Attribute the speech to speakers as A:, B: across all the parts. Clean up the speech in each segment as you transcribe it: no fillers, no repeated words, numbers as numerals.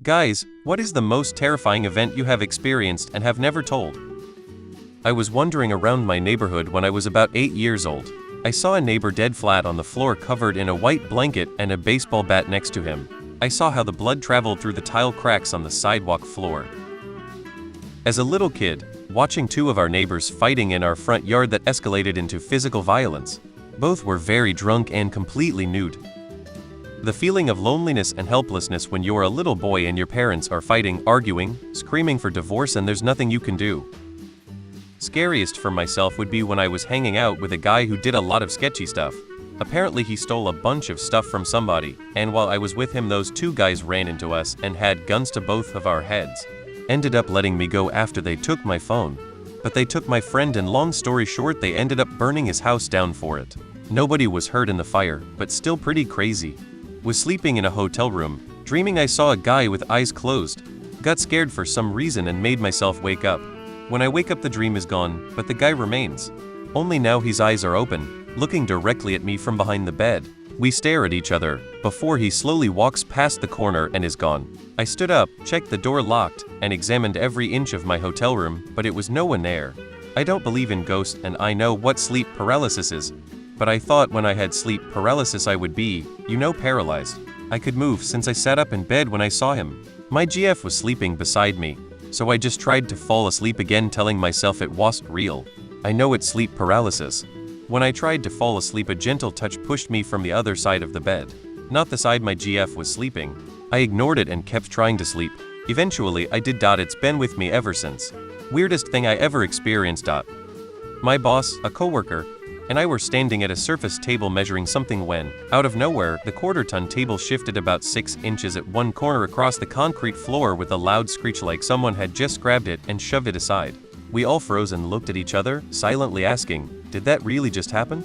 A: Guys, what is the most terrifying event you have experienced and have never told? I was wandering around my neighborhood when I was about 8 years old. I saw a neighbor dead flat on the floor covered in a white blanket and a baseball bat next to him. I saw how the blood traveled through the tile cracks on the sidewalk floor. As a little kid, watching two of our neighbors fighting in our front yard that escalated into physical violence. Both were very drunk and completely nude. The feeling of loneliness and helplessness when you're a little boy and your parents are fighting, arguing, screaming for divorce and there's nothing you can do. Scariest for myself would be when I was hanging out with a guy who did a lot of sketchy stuff. Apparently he stole a bunch of stuff from somebody, and while I was with him those two guys ran into us and had guns to both of our heads. Ended up letting me go after they took my phone. But they took my friend and long story short they ended up burning his house down for it. Nobody was hurt in the fire, but still pretty crazy. Was sleeping in a hotel room, dreaming I saw a guy with eyes closed. Got scared for some reason and made myself wake up. When I wake up the dream is gone, but the guy remains. Only now his eyes are open, looking directly at me from behind the bed. We stare at each other, before he slowly walks past the corner and is gone. I stood up, checked the door locked, and examined every inch of my hotel room, but it was no one there. I don't believe in ghosts and I know what sleep paralysis is. But I thought when I had sleep paralysis I would be, paralyzed. I could move since I sat up in bed when I saw him. My GF was sleeping beside me, so I just tried to fall asleep again telling myself it wasn't real. I know it's sleep paralysis. When I tried to fall asleep a gentle touch pushed me from the other side of the bed. Not the side my GF was sleeping. I ignored it and kept trying to sleep. Eventually I did. It's been with me ever since. Weirdest thing I ever experienced. My boss, a coworker, and I were standing at a surface table measuring something when, out of nowhere, the quarter-ton table shifted about 6 inches at one corner across the concrete floor with a loud screech like someone had just grabbed it and shoved it aside. We all froze and looked at each other, silently asking, did that really just happen?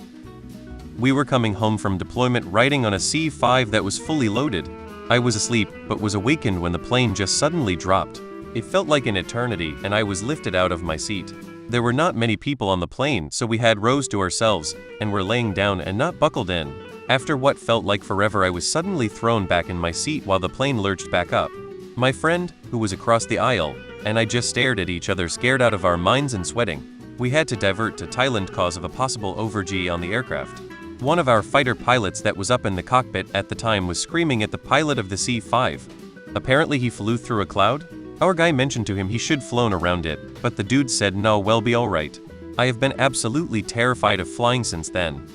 A: We were coming home from deployment riding on a C-5 that was fully loaded. I was asleep, but was awakened when the plane just suddenly dropped. It felt like an eternity and I was lifted out of my seat. There were not many people on the plane, so we had rows to ourselves, and were laying down and not buckled in. After what felt like forever I was suddenly thrown back in my seat while the plane lurched back up. My friend, who was across the aisle, and I just stared at each other scared out of our minds and sweating. We had to divert to Thailand cause of a possible overg on the aircraft. One of our fighter pilots that was up in the cockpit at the time was screaming at the pilot of the C-5. Apparently he flew through a cloud? Our guy mentioned to him he should flown around it, but the dude said no, well be alright. I have been absolutely terrified of flying since then.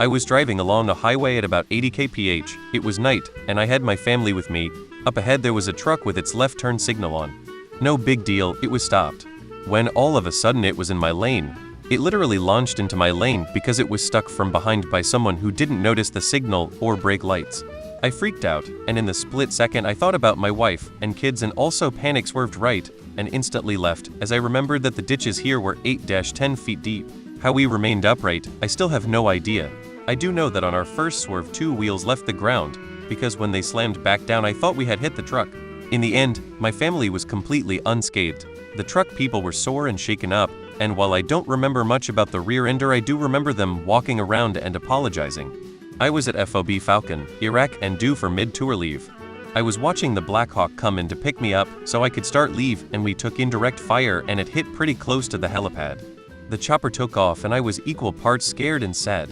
A: I was driving along a highway at about 80 kph, it was night, and I had my family with me. Up ahead there was a truck with its left turn signal on. No big deal, it was stopped. When all of a sudden it was in my lane. It literally launched into my lane because it was stuck from behind by someone who didn't notice the signal or brake lights. I freaked out, and in the split second I thought about my wife and kids and also panic swerved right, and instantly left, as I remembered that the ditches here were 8-10 feet deep. How we remained upright, I still have no idea. I do know that on our first swerve 2 wheels left the ground, because when they slammed back down I thought we had hit the truck. In the end, my family was completely unscathed. The truck people were sore and shaken up, and while I don't remember much about the rear ender I do remember them walking around and apologizing. I was at FOB Falcon, Iraq and due for mid-tour leave. I was watching the Black Hawk come in to pick me up so I could start leave and we took indirect fire and it hit pretty close to the helipad. The chopper took off and I was equal parts scared and sad.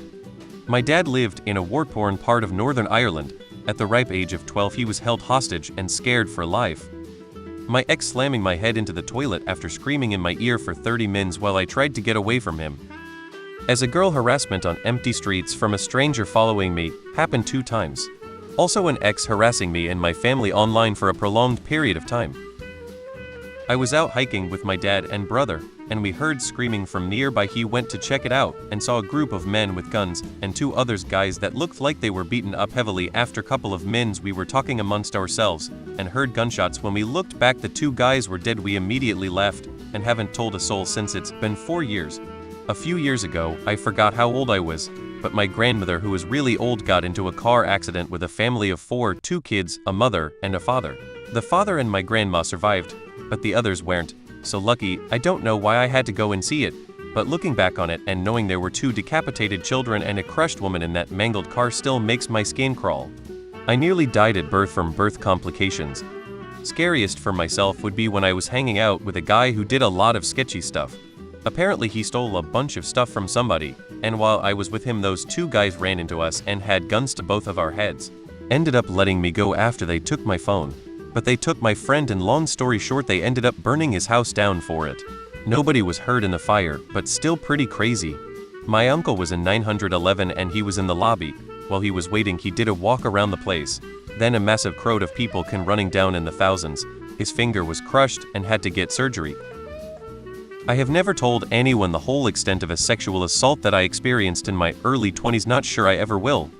A: My dad lived in a war-torn part of Northern Ireland. At the ripe age of 12 he was held hostage and scared for life. My ex slamming my head into the toilet after screaming in my ear for 30 mins while I tried to get away from him. As a girl, harassment on empty streets from a stranger following me happened 2 times. Also an ex harassing me and my family online for a prolonged period of time. I was out hiking with my dad and brother, and we heard screaming from nearby. He went to check it out and saw a group of men with guns and 2 others guys that looked like they were beaten up heavily. After a couple of mins we were talking amongst ourselves and heard gunshots. When we looked back the 2 guys were dead. We immediately left and haven't told a soul since. It's been 4 years. A few years ago, I forgot how old I was, but my grandmother who was really old got into a car accident with a family of 4, 2 kids, a mother, and a father. The father and my grandma survived, but the others weren't, so lucky. I don't know why I had to go and see it, but looking back on it and knowing there were 2 decapitated children and a crushed woman in that mangled car still makes my skin crawl. I nearly died at birth from birth complications. Scariest for myself would be when I was hanging out with a guy who did a lot of sketchy stuff. Apparently he stole a bunch of stuff from somebody, and while I was with him those two guys ran into us and had guns to both of our heads. Ended up letting me go after they took my phone. But they took my friend and long story short they ended up burning his house down for it. Nobody was hurt in the fire, but still pretty crazy. My uncle was in 911 and he was in the lobby. While he was waiting he did a walk around the place. Then a massive crowd of people came running down in the thousands. His finger was crushed and had to get surgery. I have never told anyone the whole extent of a sexual assault that I experienced in my early 20s, not sure I ever will.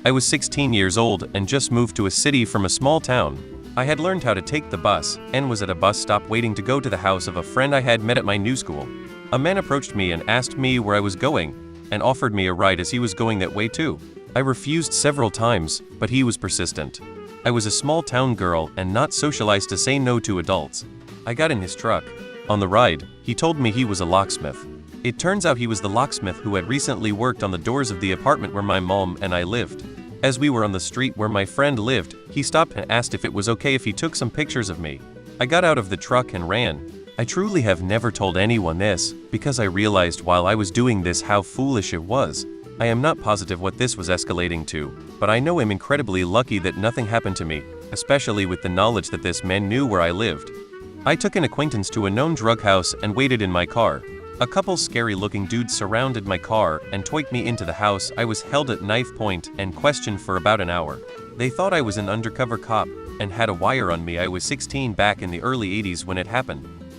A: I was 16 years old and just moved to a city from a small town. I had learned how to take the bus and was at a bus stop waiting to go to the house of a friend I had met at my new school. A man approached me and asked me where I was going and offered me a ride as he was going that way too. I refused several times, but he was persistent. I was a small town girl and not socialized to say no to adults. I got in his truck. On the ride, he told me he was a locksmith. It turns out he was the locksmith who had recently worked on the doors of the apartment where my mom and I lived. As we were on the street where my friend lived, he stopped and asked if it was okay if he took some pictures of me. I got out of the truck and ran. I truly have never told anyone this, because I realized while I was doing this how foolish it was. I am not positive what this was escalating to, but I know I'm incredibly lucky that nothing happened to me, especially with the knowledge that this man knew where I lived. I took an acquaintance to a known drug house and waited in my car. A couple scary-looking dudes surrounded my car and took me into the house. I was held at knife point and questioned for about an hour. They thought I was an undercover cop and had a wire on me. I was 16 back in the early 80s when it happened.